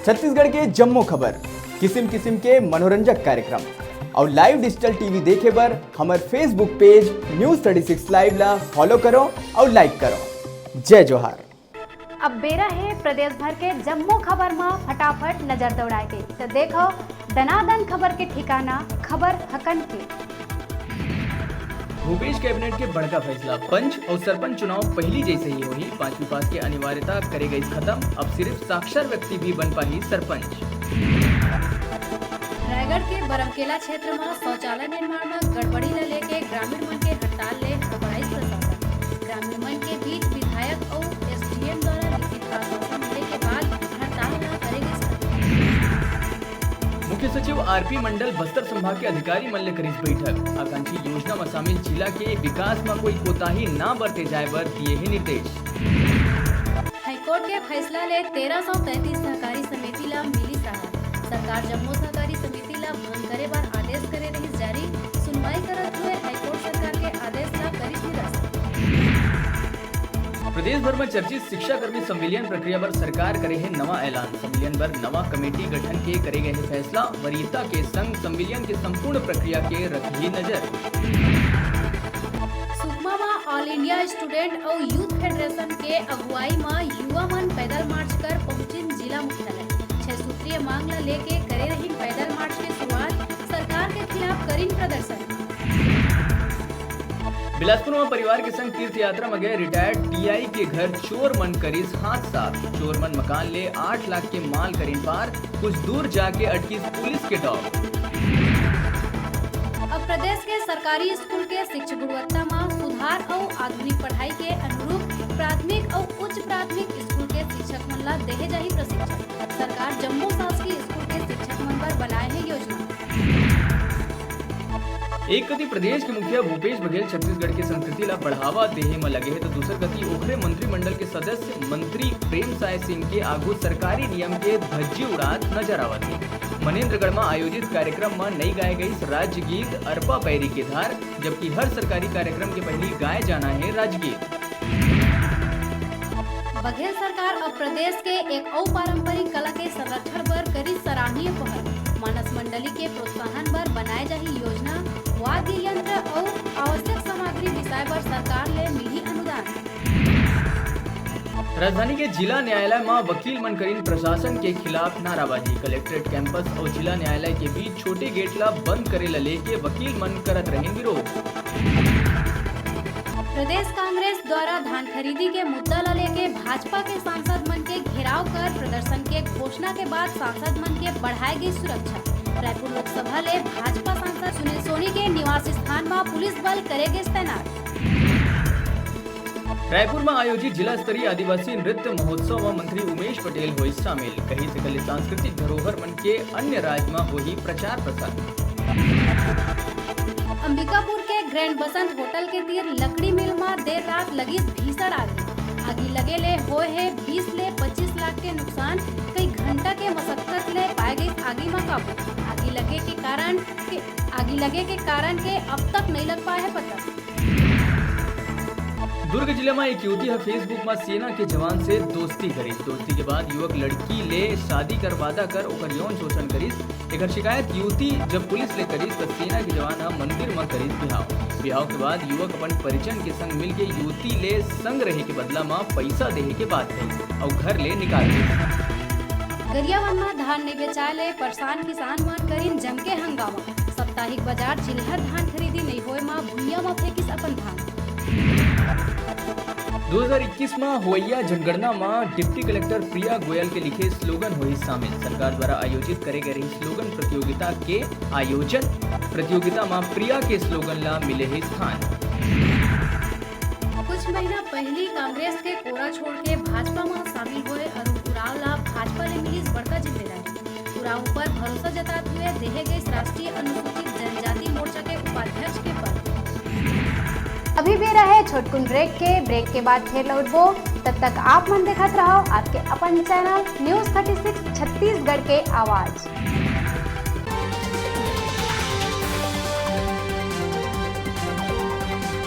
छत्तीसगढ़ के जम्मो खबर, किस्म किस्म के मनोरंजक कार्यक्रम और लाइव डिजिटल टीवी देखे बर हमारे फेसबुक पेज न्यूज़ 36 लाइव ला फॉलो करो और लाइक करो। जय जोहार। अब बेरा है प्रदेश भर के जम्मो खबर में फटाफट नजर दौड़ाए के, तो देखो दनादन खबर के ठिकाना खबर हकन के। भूपेश कैबिनेट के बड़का फैसला, पंच और सरपंच चुनाव पहली जैसे ही होगी। 5वीं पास की अनिवार्यता करे गई खत्म, अब सिर्फ साक्षर व्यक्ति भी बन पाही सरपंच। रायगढ़ के बरमकेला क्षेत्र में शौचालय निर्माण में गड़बड़ी ल लेके ग्रामीण मन के हड़ताल ले हड़बड़ाई प्रशासन। ग्रामीण मन के बीच विधायक और एसडीएम द्वारा लिखित आश्वासन मिले के बाद हड़ताल न करेगी। मुख्य सचिव आरपी मंडल बस्तर संभाग के अधिकारी मन ले करीस बैठक। आकांक्षी योजना में शामिल जिला के विकास में कोई कोताही न बरते जाए बर दिए ही निर्देश। हाईकोर्ट के फैसला ले 1333 सहकारी समिति ला मिली राहत। सरकार जम्मू सहकारी समिति ला भंग करे बार आदेश करे रही जारी। सुनवाई करत हुए हाईकोर्ट सरकार के आदेश ला करिस निरस्त। प्रदेश भर में चर्चित शिक्षा कर्मी संविलियन प्रक्रिया पर सरकार करे है नवा ऐलान। संविलियन पर नवा कमेटी गठन के करे गए है फैसला। वरीयता के संग संविलियन के संपूर्ण प्रक्रिया के रखी नजर। सुकमा में ऑल इंडिया स्टूडेंट और यूथ फेडरेशन के अगुवाई में युवा मन पैदल मार्च कर पहुंची जिला मुख्यालय। 6 सूत्रीय मांग ला लेके करे रही पैदल मार्च की शुरुआत। सरकार के खिलाफ करीन प्रदर्शन। बिलासपुर में परिवार के संग तीर्थ यात्रा में गए रिटायर्ड टीआई के घर चोर मन करीस हाथ साफ। चोर मन मकान ले 8 लाख के माल करीन पार, कुछ दूर जाके अटकी पुलिस के डॉग। अब प्रदेश के सरकारी स्कूल के शिक्षा गुणवत्ता में सुधार और आधुनिक पढ़ाई के अनुरूप प्राथमिक और उच्च प्राथमिक स्कूल के शिक्षक मन ला देहे जाही प्रशिक्षण। सरकार जम्मू शासकीय स्कूल के शिक्षक मन पर बनाए है योजना। एक गति प्रदेश के मुखिया भूपेश बघेल छत्तीसगढ़ के संस्कृति ला बढ़ावा देहे में लगे है, तो दूसर गति ओखरे मंत्रिमंडल के सदस्य मंत्री प्रेम साय सिंह के आगू सरकारी नियम के धज्जी उड़ात नजर आवत है। मनेन्द्रगढ़ में आयोजित कार्यक्रम में नई गाय गई राज्य गीत अरपा पैरी के धार, जबकि हर सरकारी कार्यक्रम के पहले गाए जाना है राजगीत। बघेल सरकार अब प्रदेश के एक और पारंपरिक कला के संरक्षण पर करी सराहनीय पहल। मानस मंडली के प्रोत्साहन पर बनाए जाही योजना। वाद्य यंत्र और आवश्यक सामग्री विषय पर सरकार ले मिली अनुदान। राजधानी के जिला न्यायालय में वकील मन करीन प्रशासन के खिलाफ नाराबाजी। कलेक्ट्रेट कैंपस और जिला न्यायालय के बीच छोटे गेट ला बंद करे ला लेके वकील मन करत रहे विरोध। प्रदेश कांग्रेस द्वारा धान खरीदी के मुद्दा ला लेके भाजपा के सांसद मन के घेराव कर प्रदर्शन के घोषणा के बाद सांसद मन के बढ़ाई गई सुरक्षा। रायपुर लोकसभा ले भाजपा सांसद सुनील सोनी के निवास स्थान में पुलिस बल करेगे तैनात। रायपुर में आयोजित जिला स्तरीय आदिवासी नृत्य महोत्सव में मंत्री उमेश पटेल हुए शामिल। कहीं से कल सांस्कृतिक धरोहर मन के अन्य राज्य में हुई प्रचार प्रसार। अंबिकापुर के ग्रैंड बसंत होटल के तीर लकड़ी मिल में देर रात लगी भीषण आगी लगे ले होए है 20 ले 25 लाख के नुकसान। कई घंटा के मशक्कत ले पाए गई आगी में काबू। आगी लगे के कारण के अब तक नहीं लग पाया है पता। दुर्ग जिले में एक युवती है फेसबुक में सेना के जवान से दोस्ती करी। दोस्ती के बाद युवक लड़की ले शादी कर वादा कर ओकर यौन शोषण करीस। एक शिकायत युवती जब पुलिस ले करीस तो सेना के जवान मंदिर में करीस बिहाव के बाद युवक अपन परिजन के संग मिल के युवती ले संग रहे के बदला में पैसा देहे के बात कही और घर ले निकाल दी। गरियाबंद में धान नहीं बेचाए ले परेशान किसान मन करीन जम के हंगामा। साप्ताहिक बाजार चिल्हर धान खरीदी नहीं होए में भुइया में फेंकिस अपन धान। 2021 में होइया जनगणना में डिप्टी कलेक्टर प्रिया गोयल के लिखे स्लोगन हुई शामिल। सरकार द्वारा आयोजित करे गए स्लोगन प्रतियोगिता के आयोजन प्रतियोगिता में प्रिया के स्लोगन ला मिले है स्थान। कुछ महीना पहले कांग्रेस के कोरा छोड़ के भाजपा में शामिल हुए अरुण उरांव ला भाजपा ले मिली बड़का जिम्मेदारी। उरांव पर भरोसा जताते हुए देहे गए राष्ट्रीय अनुसूचित जनजाति मोर्चा के उपाध्यक्ष के पद। अभी भी रहे छोटकुन ब्रेक के बाद फिर लौटबो। तब तक आप मन देखत रहो आपके अपन चैनल न्यूज़ 36 छत्तीसगढ़ के आवाज।